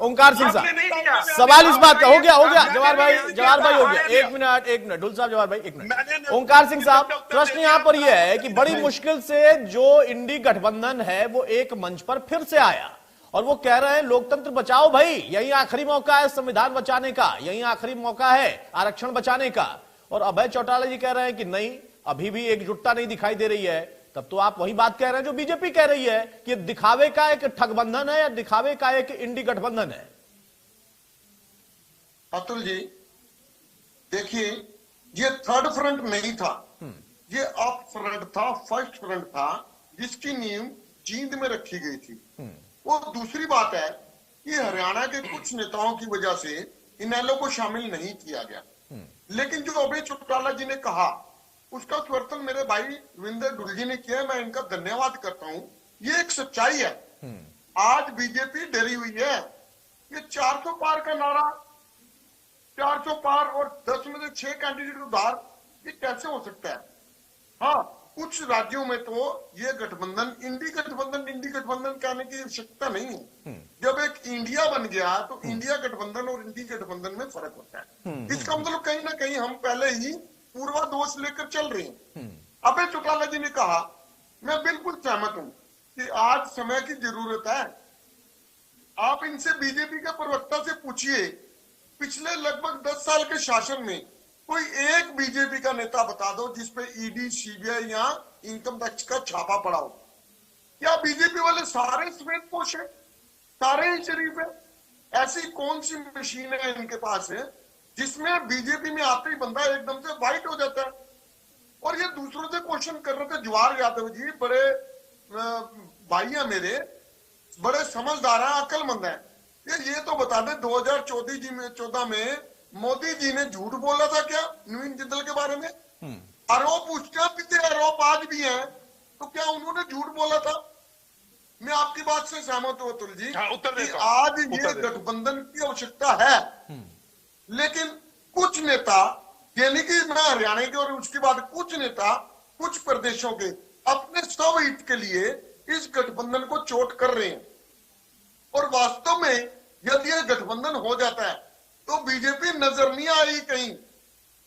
ओंकार सिंह साहब, सवाल इस बात का हो गया जवाहर भाई हो गया। एक मिनट ढुल साहब, जवाहर भाई एक मिनट। ओंकार सिंह साहब, प्रश्न यहां पर यह है कि बड़ी मुश्किल से जो इंडी गठबंधन है वो एक मंच पर फिर से आया और वो कह रहे हैं लोकतंत्र बचाओ भाई, यही आखिरी मौका है संविधान बचाने का, यही आखिरी मौका है आरक्षण बचाने का। और अभय चौटाला जी कह रहे हैं कि नहीं, अभी भी एकजुटता नहीं दिखाई दे रही है। तब तो आप वही बात कह रहे हैं जो बीजेपी कह रही है कि दिखावे का एक ठगबंधन है या दिखावे का एक इंडी गठबंधन है। अतुल जी देखिए, ये थर्ड फ्रंट नहीं था, ये अप फ्रंट था, फर्स्ट फ्रंट था, जिसकी नींव जींद में रखी गई थी। वो दूसरी बात है कि हरियाणा के कुछ नेताओं की वजह से इनेलो को शामिल नहीं किया गया, लेकिन जो अभय चौटाला जी ने कहा उसका समर्थन मेरे भाई रविंदर ढुल जी ने किया, मैं इनका धन्यवाद करता हूं। ये एक सच्चाई है। आज बीजेपी डरी हुई है। ये 400 पार का नारा, 400 पार और 10 में से 6 कैंडिडेट उधार, ये कैसे हो सकता है? हाँ, कुछ राज्यों में तो ये गठबंधन इंडी गठबंधन कहने की आवश्यकता नहीं है। जब एक इंडिया बन गया तो इंडिया गठबंधन और इंडी गठबंधन में फर्क होता है। इसका मतलब कहीं ना कहीं हम पहले ही पूर्वादोष लेकर चल रहे हैं। अभय चौटाला जी ने कहा, मैं बिल्कुल सहमत हूं कि आज समय की जरूरत है। आप इनसे बीजेपी के प्रवक्ता से पूछिए, पिछले लगभग 10 साल के शासन में कोई एक बीजेपी का नेता बता दो जिसपे ईडी, सीबीआई या इनकम टैक्स का छापा पड़ा हो। क्या बीजेपी वाले सारे श्वेतपोश है, सारे ही शरीफ है? ऐसी कौन सी मशीन है इनके पास है जिसमें बीजेपी में आते ही बंदा एकदम से वाइट हो जाता है? और ये दूसरों से क्वेश्चन कर रहे थे। जवाहर यादव जी बड़े भाई हैं मेरे, बड़े समझदार हैं, अक्लमंद हैं। ये तो बता दें 2014 में मोदी जी ने झूठ बोला था क्या नवीन जिंदल के बारे में? आरोप उसके पीछे आरोप आज भी हैं, तो क्या उन्होंने झूठ बोला था? मैं आपकी बात से सहमत हूं अतुल जी कि आज ये गठबंधन की आवश्यकता है, लेकिन कुछ नेता, यानी कि मैं हरियाणा के और उसके बाद कुछ नेता कुछ प्रदेशों के अपने स्वहित के लिए इस गठबंधन को चोट कर रहे हैं। और वास्तव में यदि यह गठबंधन हो जाता है तो बीजेपी नजर नहीं आई कहीं।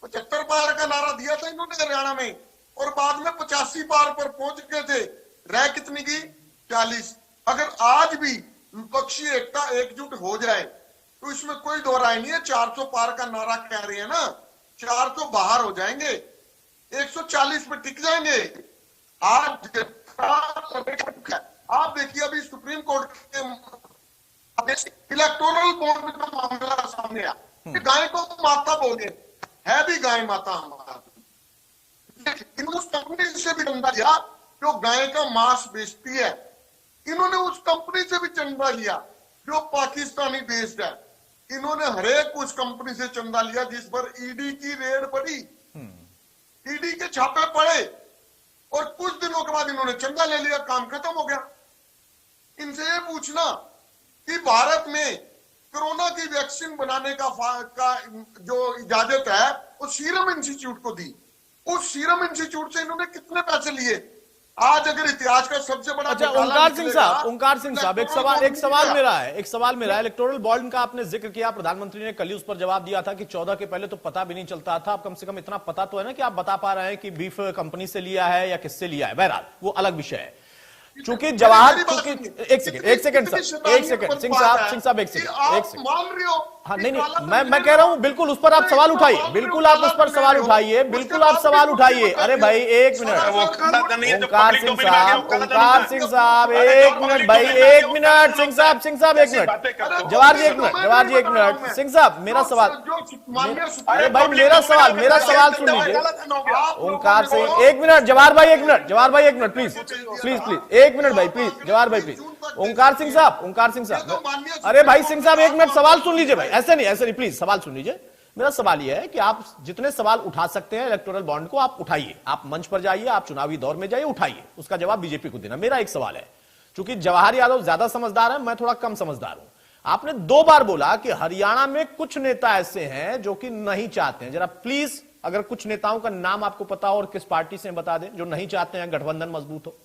75 पार का नारा दिया था इन्होंने हरियाणा में और बाद में 85 पार पर पहुंच गए थे। रह कितनी की? 40। अगर आज भी विपक्षी एकता एकजुट हो जाए तो इसमें कोई दो राय नहीं है। 400 पार का नारा कह रहे हैं ना, 400 बाहर हो जाएंगे, 140 पे टिक जाएंगे। आज आप देखिए अभी सुप्रीम कोर्ट के इलेक्टोरल बॉन्ड का मामला सामने आया, गाय को माता बोले, है भी गाय माता हमारा। उस कंपनी से भी चंदा लिया जो गाय का मांस बेचती है, इन्होंने उस कंपनी से भी चंदा लिया जो पाकिस्तानी बेस्ड है। इन्होंने हरेक उस कंपनी से चंदा लिया जिस पर ईडी की रेड पड़ी, ईडी के छापे पड़े और कुछ दिनों के बाद इन्होंने चंदा ले लिया, काम खत्म हो गया। इनसे ये पूछना कि भारत में कोरोना की वैक्सीन बनाने का जो इजाजत है वो सीरम इंस्टीट्यूट को दी, उस सीरम इंस्टीट्यूट से इन्होंने कितने पैसे लिए? आज अगर इतिहास का सबसे बड़ा अच्छा, ओंकार सिंह साहब एक सवाल मेरा है। इलेक्टोरल बॉन्ड का आपने जिक्र किया, प्रधानमंत्री ने कल ही उस पर जवाब दिया था कि 14 के पहले तो पता भी नहीं चलता था। अब कम से कम इतना पता तो है ना कि आप बता पा रहे हैं कि बीफ कंपनी से लिया है या किससे लिया है। बहरहाल वो अलग विषय है। चूंकि जवाहर, चूंकि एक सेकंड सिंह साहब एक सेकंड मान रहे हो? हाँ नहीं मैं कह रहा हूं बिल्कुल उस पर आप सवाल उठाइए, बिल्कुल आप उस पर सवाल उठाइए, बिल्कुल आप सवाल उठाइए। अरे भाई एक मिनट, ओंकार सिंह साहब एक मिनट भाई, एक मिनट सिंह साहब एक मिनट, जवाहर जी एक मिनट, सिंह साहब मेरा सवाल, अरे भाई मेरा सवाल सुन लीजिए। ओंकार सिंह एक मिनट, जवाहर भाई एक मिनट प्लीज एक मिनट भाई प्लीज, जवाहर भाई प्लीज। ओंकार सिंह साहब अरे भाई सिंह साहब एक मिनट सवाल सुन लीजिए भाई, ऐसे नहीं प्लीज सवाल सुन लीजिए। मेरा सवाल यह है कि आप जितने सवाल उठा सकते हैं इलेक्टोरल बॉन्ड को आप उठाइए, आप मंच पर जाइए, आप चुनावी दौर में जाइए, उठाइए, उसका जवाब बीजेपी को देना। मेरा एक सवाल है, चूंकि जवाहर यादव ज्यादा समझदार है, मैं थोड़ा कम समझदार हूं। आपने 2 बार बोला कि हरियाणा में कुछ नेता ऐसे हैं जो कि नहीं चाहते हैं। जरा प्लीज अगर कुछ नेताओं का नाम आपको पता हो और किस पार्टी से बता दें जो नहीं चाहते हैं गठबंधन मजबूत हो।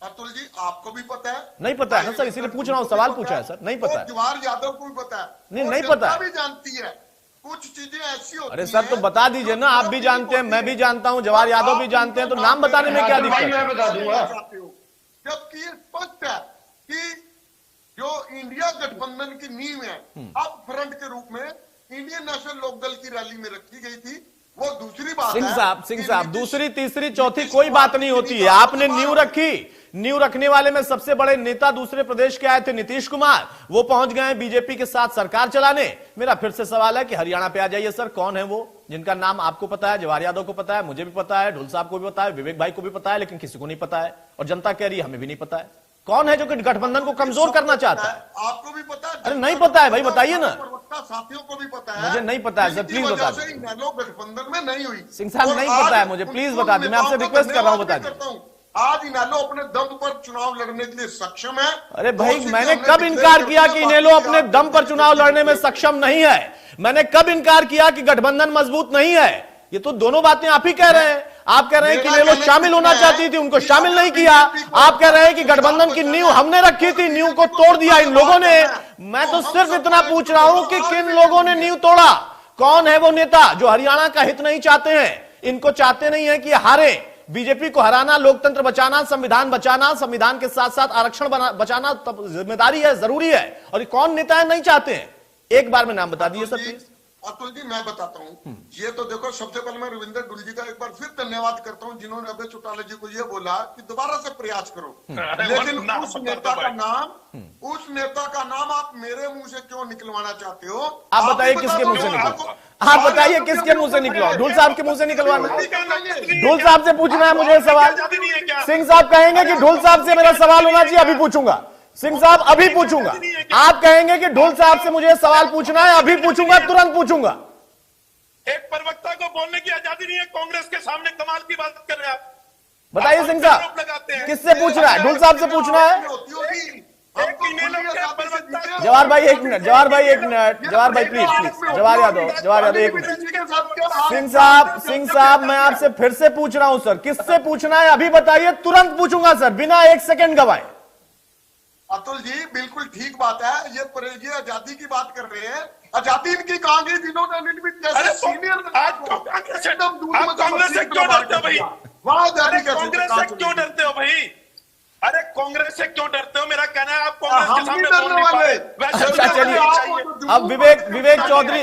अतुल जी आपको भी पता है? नहीं पता है ना सर, इसीलिए पूछ रहा हूं, सवाल पूछा है सर, नहीं पता है। जवाहर यादव को भी पता है, नहीं पता है, भी जानती है। कुछ चीजें ऐसी होती हैं। अरे सर तो बता दीजिए ना, आप भी जानते हैं, मैं भी जानता हूं, जवाहर यादव भी जानते हैं, तो नाम बताने में क्या दिक्कत है? मैं बता दूंगा। जबकि ये स्पष्ट है कि जो इंडिया गठबंधन की नींव है अब फ्रंट के रूप में इंडियन नेशनल लोकदल की रैली में रखी गई थी, वो दूसरी बात है। सिंह साहब दूसरी तीसरी चौथी कोई बात नहीं होती है, आपने नींव रखी, नींव रखने वाले में सबसे बड़े नेता दूसरे प्रदेश के आए थे नीतीश कुमार, वो पहुंच गए बीजेपी के साथ सरकार चलाने। मेरा फिर से सवाल है कि हरियाणा पे आ जाइए सर, कौन है वो जिनका नाम आपको पता है, जवाहर यादव को पता है, मुझे भी पता है, ढुल साहब को भी पता है, विवेक भाई को भी पता है, लेकिन किसी को नहीं पता है, और जनता कह रही है हमें भी नहीं पता है कौन है जो कि गठबंधन को कमजोर करना चाहता है। आपको भी पता है? अरे नहीं पता है भाई, बताइए ना। साथियों को भी पता है। मुझे नहीं पता है सर, प्लीज बता दीजिए। गठबंधन में नहीं हुई। सिंह साहब नहीं पता है मुझे, प्लीज बता दीजिए, मैं आपसे रिक्वेस्ट कर रहा हूं, बता दीजिए। आज इनेलो अपने दम पर चुनाव लड़ने के लिए सक्षम है। अरे भाई मैंने कब इनकार किया कि इनेलो अपने दम पर चुनाव लड़ने में सक्षम नहीं है? मैंने कब इनकार किया कि गठबंधन मजबूत नहीं है? ये तो दोनों बातें आप ही कह रहे हैं। आप कह रहे हैं कि इनेलो शामिल होना चाहती थी, उनको शामिल नहीं किया। आप कह रहे हैं कि गठबंधन की नींव हमने रखी थी, नींव को तोड़ दिया इन लोगों ने। मैं तो सिर्फ इतना पूछ रहा हूं कि किन लोगों ने नींव तोड़ा, कौन है वो नेता जो हरियाणा का हित नहीं चाहते हैं, इनको चाहते नहीं है कि हारे, बीजेपी को हराना, लोकतंत्र बचाना, संविधान बचाना, संविधान के साथ साथ आरक्षण बचाना तब जिम्मेदारी है, जरूरी है, और ये कौन नेता है नहीं चाहते हैं? एक बार में नाम बता दीजिए सर प्लीज। अतुल जी मैं बताता हूं, ये तो देखो, सबसे पहले मैं रविंदर डुल जी का एक बार फिर धन्यवाद करता हूं जिन्होंने अभय चौटाला जी को ये बोला कि दोबारा से प्रयास करो, लेकिन उस नेता का नाम आप मेरे मुंह से क्यों निकलवाना चाहते हो? आप बताइए किसके मुंह से निकलवा, आप बताइए किसके मुंह से निकलवा? ढूल साहब के मुंह से निकलवाना? ढूल साहब से पूछना है मुझे सवाल। सिंह साहब कहेंगे कि ढूल साहब से मेरा सवाल होना चाहिए, अभी पूछूंगा। सिंह साहब अभी पूछूंगा। आप कहेंगे कि ढोल साहब से मुझे सवाल पूछना है, अभी पूछूंगा, तुरंत पूछूंगा। एक प्रवक्ता को बोलने की आजादी नहीं है, कांग्रेस के सामने कमाल की बात कर रहे हैं आप। बताइए सिंह साहब किससे पूछना है? ढोल साहब से पूछना है? जवाहर भाई एक मिनट, जवाहर भाई एक मिनट, जवाहर भाई प्लीज प्लीज, जवाहर यादव एक मिनट। सिंह साहब मैं आपसे फिर से पूछ रहा हूं सर, किससे पूछना है अभी बताइए, तुरंत पूछूंगा सर, बिना एक सेकंड गवाए। अतुल जी बिल्कुल ठीक बात है, ये आजादी की बात कर रहे हैं। आजादी इनकी कहां गई जिन्होंने सीनियर कांग्रेस से क्यों डरते हो भाई? कांग्रेस से क्यों डरते हो भाई? अरे कांग्रेस से क्यों डरते हो? मेरा कहना है आप कांग्रेस के सामने बोल नहीं पा रहे। अच्छा चलिए, अब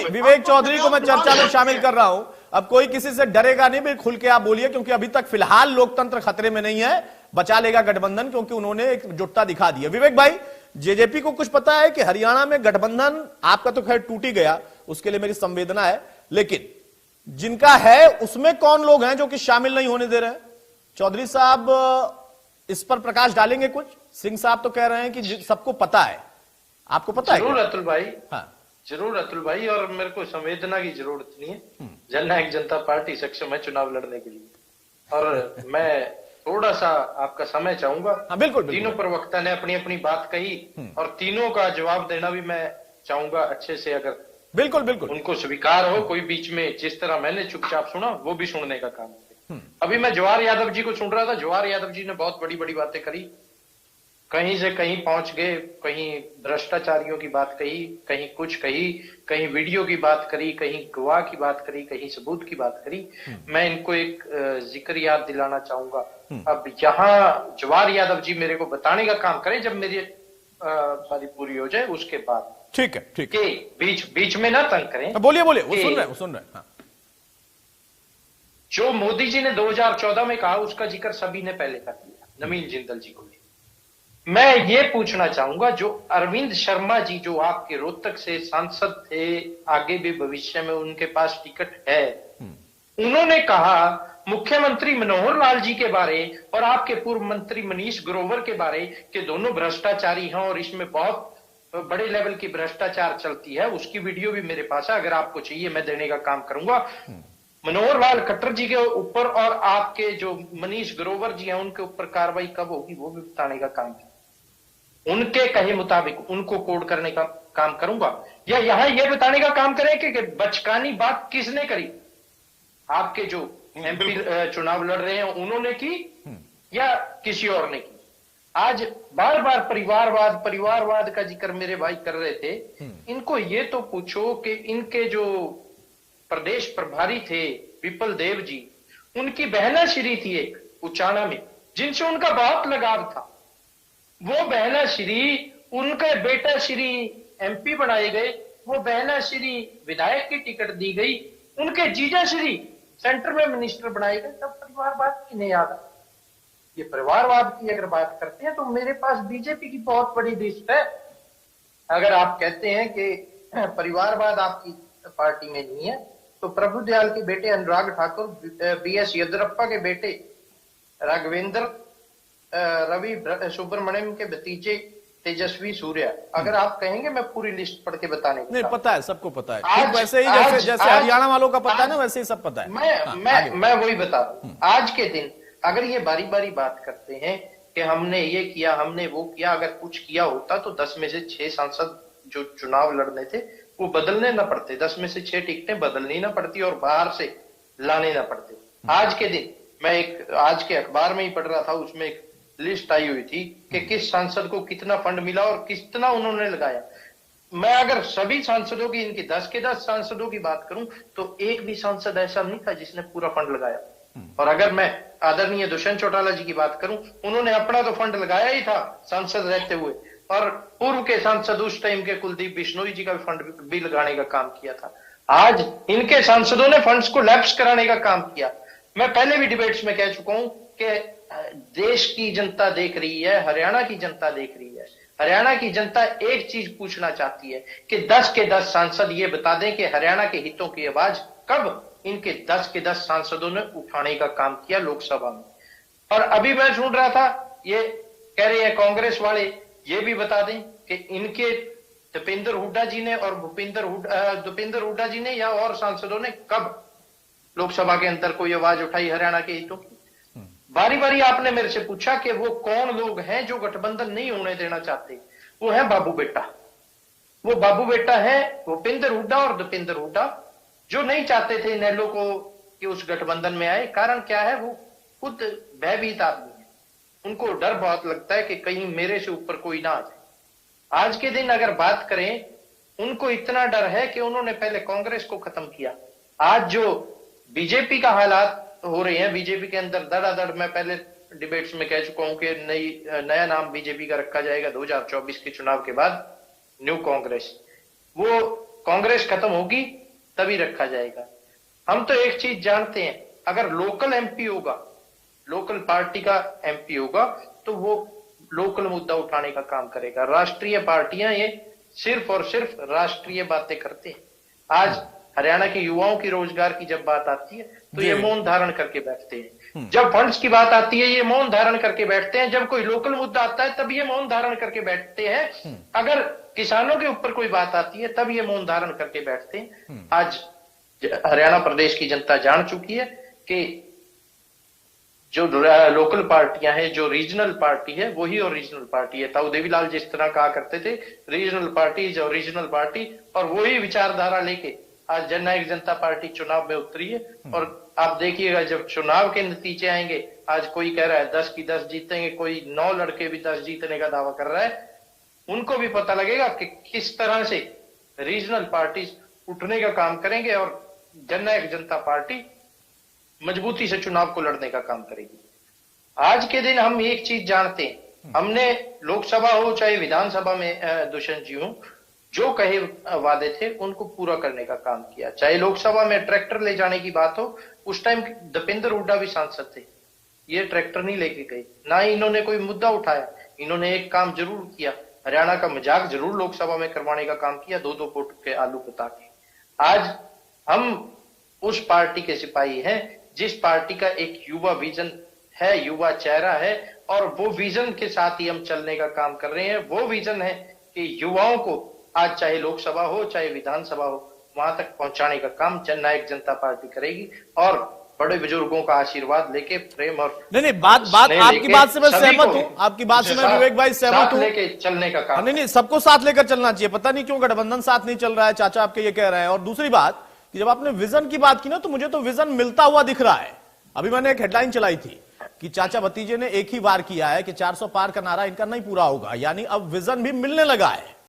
विवेक चौधरी को मैं चर्चा में शामिल कर रहा हूं। अब कोई किसी से डरेगा नहीं, भी खुल के आप बोलिए, क्योंकि अभी तक फिलहाल लोकतंत्र खतरे में नहीं है, बचा लेगा गठबंधन, क्योंकि उन्होंने एक जुटता दिखा दी है। विवेक भाई, जेजेपी को कुछ पता है कि हरियाणा में गठबंधन, आपका तो खैर टूट ही गया, उसके लिए मेरी संवेदना है, लेकिन जिनका है उसमें कौन लोग हैं जो कि शामिल नहीं होने दे रहे हैं? चौधरी साहब इस पर प्रकाश डालेंगे कुछ? सिंह साहब तो कह रहे हैं कि सबको पता है, आपको पता है? जरूर अतुल भाई, हाँ जरूर अतुल भाई, और मेरे को संवेदना की जरूरत नहीं है। जननायक जनता पार्टी सक्षम है चुनाव लड़ने के लिए, और मैं थोड़ा सा आपका समय चाहूंगा। हाँ, बिल्कुल, तीनों प्रवक्ता ने अपनी अपनी बात कही, और तीनों का जवाब देना भी मैं चाहूंगा अच्छे से, अगर बिल्कुल उनको स्वीकार हो। कोई बीच में जिस तरह मैंने चुपचाप सुना, वो भी सुनने का काम है। अभी मैं जवाहर यादव जी को सुन रहा था, जवाहर यादव जी ने बहुत बड़ी बड़ी बातें करी, कहीं से कहीं पहुंच गए, कहीं भ्रष्टाचारियों की बात कही, कहीं कुछ कही, कहीं वीडियो की बात करी, कहीं गवाह की बात करी, कहीं सबूत की बात करी। मैं इनको एक जिक्र याद दिलाना चाहूंगा। अब यहाँ जवाहर यादव जी मेरे को बताने का काम करें, जब मेरी बारी पूरी हो जाए उसके बाद। ठीक है। बीच में ना तंग करें। बोलिए वो सुन रहे हैं। हाँ। जो मोदी जी ने 2014 में कहा, उसका जिक्र सभी ने पहले कर दिया, नवीन जिंदल जी को भी। मैं ये पूछना चाहूंगा, जो अरविंद शर्मा जी, जो आपके रोहतक से सांसद थे, आगे भी भविष्य में उनके पास टिकट है, उन्होंने कहा मुख्यमंत्री मनोहर लाल जी के बारे और आपके पूर्व मंत्री मनीष ग्रोवर के बारे कि दोनों भ्रष्टाचारी हैं और इसमें बहुत बड़े लेवल की भ्रष्टाचार चलती है। उसकी वीडियो भी मेरे पास है, अगर आपको चाहिए मैं देने का काम करूंगा। मनोहर लाल खट्टर जी के ऊपर और आपके जो मनीष ग्रोवर जी हैं उनके ऊपर कार्रवाई कब होगी, वो भी बताने का काम है। उनके कहे मुताबिक उनको कोड करने का काम करूंगा, या यहां यह बताने का काम करें कि बचकानी बात किसने करी, आपके जो एमपी चुनाव लड़ रहे हैं उन्होंने की या किसी और ने की। आज बार बार परिवारवाद का जिक्र मेरे भाई कर रहे थे। इनको ये तो पूछो कि इनके जो प्रदेश प्रभारी थे विपुल देव जी, उनकी बहनाश्री थी एक उचाना में, जिनसे उनका बहुत लगाव था। वो बहनाश्री, उनका बेटा श्री एमपी बनाए गए, वो बहनाश्री विधायक की टिकट दी गई, उनके जीजा श्री सेंटर में मिनिस्टर बनाए गए, तब परिवारवाद की नहीं याद। ये परिवारवाद की अगर बात करते हैं तो मेरे पास बीजेपी की बहुत बड़ी लिस्ट है। अगर आप कहते हैं कि परिवारवाद आपकी पार्टी में नहीं है, तो प्रभुदयाल के बेटे अनुराग ठाकुर, बीएस येदियुरप्पा के बेटे राघवेंद्र, रवि सुब्रमण्यम के भतीजे तेजस्वी सूर्या, अगर आप कहेंगे मैं पूरी लिस्ट पढ़ के बताने नहीं, पता है, सबको पता है। ठीक वैसे ही जैसे हरियाणा वालों का पता है ना, वैसे ही सब पता है। मैं वही बता रहा हूं। आज के दिन अगर ये बारी बारी बात करते हैं कि हमने ये किया, हमने वो किया, अगर कुछ किया होता तो 10 में से 6 सांसद जो चुनाव लड़ने थे वो बदलने ना पड़ते, 10 में से 6 टिकटें बदलनी ना पड़ती और बाहर से लाने ना पड़ते। आज के दिन मैं आज के अखबार में ही पढ़ रहा था, उसमें एक लिस्ट आई हुई थी कि किस सांसद को कितना फंड मिला और कितना उन्होंने लगाया। मैं अगर सभी सांसदों की, इनकी 10 के 10 सांसदों की बात करूं तो एक भी सांसद ऐसा नहीं था जिसने पूरा फंड लगाया। और अगर मैं आदरणीय दुष्यंत चौटाला जी की बात करूं, उन्होंने अपना तो फंड लगाया ही था सांसद रहते हुए, और पूर्व के सांसद उस टाइम के कुलदीप बिश्नोई जी का फंड भी लगाने का काम किया था। आज इनके सांसदों ने फंड्स को लैप्स कराने का काम किया। मैं पहले भी डिबेट्स में कह चुका हूं कि देश की जनता देख रही है, हरियाणा की जनता देख रही है। हरियाणा की जनता एक चीज पूछना चाहती है कि 10 के 10 सांसद ये बता दें कि हरियाणा के हितों की आवाज कब इनके 10 के 10 सांसदों ने उठाने का काम किया लोकसभा में। और अभी मैं सुन रहा था, ये कह रहे हैं कांग्रेस वाले, ये भी बता दें कि इनके दीपेंद्र हुड्डा जी ने और भूपेंद्र हुड्डा जी ने या और सांसदों ने कब लोकसभा के अंदर कोई आवाज उठाई हरियाणा के हितों की। बारी बारी आपने मेरे से पूछा कि वो कौन लोग हैं जो गठबंधन नहीं होने देना चाहते। वो है बाबू बेटा, वो बाबू बेटा है भूपेंद्र हुड्डा और दीपेंद्र हुड्डा, जो नहीं चाहते थे इनेलो को कि उस गठबंधन में आए। कारण क्या है, वो खुद भयभीत आदमी है, उनको डर बहुत लगता है कि कहीं मेरे से ऊपर कोई ना आ जाए। आज के दिन अगर बात करें, उनको इतना डर है कि उन्होंने पहले कांग्रेस को खत्म किया। आज जो बीजेपी का हालात हो रहे हैं, बीजेपी के अंदर धड़ाधड़, मैं पहले डिबेट्स में कह चुका हूं कि नया नाम बीजेपी का रखा जाएगा 2024 के चुनाव के बाद, न्यू कांग्रेस। वो कांग्रेस खत्म होगी तभी रखा जाएगा। हम तो एक चीज जानते हैं, अगर लोकल एमपी होगा, लोकल पार्टी का एमपी होगा, तो वो लोकल मुद्दा उठाने का काम करेगा। राष्ट्रीय पार्टियां ये सिर्फ और सिर्फ राष्ट्रीय बातें करते हैं। आज हरियाणा के युवाओं की रोजगार की जब बात आती है तो ये मौन धारण करके बैठते हैं। जब फंड्स की बात आती है ये मौन धारण करके बैठते हैं। जब कोई लोकल मुद्दा आता है तब ये मौन धारण करके बैठते हैं। अगर किसानों के ऊपर कोई बात आती है तब ये मौन धारण करके बैठते हैं। आज हरियाणा प्रदेश की जनता जान चुकी है कि जो लोकल पार्टियां हैं, जो रीजनल पार्टी है, वही ओरिजिनल पार्टी है। ताऊ देवीलाल जिस तरह कहा करते थे, regional party is original party, और वही विचारधारा लेके आज जननायक जनता पार्टी चुनाव में उतरी है। और आप देखिएगा जब चुनाव के नतीजे आएंगे, आज कोई कह रहा है 10 की 10 जीतेंगे, कोई 9 लड़के भी 10 जीतने का दावा कर रहा है। उनको भी पता लगेगा कि किस तरह से रीजनल पार्टीज उठने का काम करेंगे और जननायक जनता पार्टी मजबूती से चुनाव को लड़ने का काम करेगी। आज के दिन हम एक चीज जानते हैं, हमने लोकसभा हो चाहे विधानसभा में दुष्यंत जी हो, जो कहे वादे थे उनको पूरा करने का काम किया। चाहे लोकसभा में ट्रैक्टर ले जाने की बात हो, उस टाइम दीपेंद्र हुड्डा भी सांसद थे, ये ट्रैक्टर नहीं लेके गए, ना ही इन्होंने कोई मुद्दा उठाया। इन्होंने एक काम जरूर किया, हरियाणा का मजाक जरूर लोकसभा में करवाने का काम किया, 2-2 फुट के आलू बता के। आज हम उस पार्टी के सिपाही हैं जिस पार्टी का एक युवा विजन है, युवा चेहरा है, और वो विजन के साथ ही हम चलने का काम कर रहे हैं। वो विजन है कि युवाओं को आज चाहे लोकसभा हो चाहे विधानसभा हो, वहां तक पहुंचाने का काम जननायक जनता पार्टी करेगी। और बड़े बुजुर्गों का आशीर्वाद लेके, प्रेम और नहीं बात आपकी बात से मैं सहमत हूं, आपकी बात से मैं विवेक भाई सहमत हूं, लेके चलने का काम। नहीं सबको साथ लेकर चलना चाहिए। पता नहीं क्यों गठबंधन साथ नहीं चल रहा है, चाचा आपके ये कह रहे हैं। और दूसरी बात कि जब आपने विजन की बात की ना, तो मुझे तो विजन मिलता हुआ दिख रहा है। अभी मैंने एक हेडलाइन चलाई थी कि चाचा भतीजे ने एक ही बार किया है कि 400 पार का नारा इनका नहीं पूरा होगा, यानी अब विजन भी मिलने लगा है।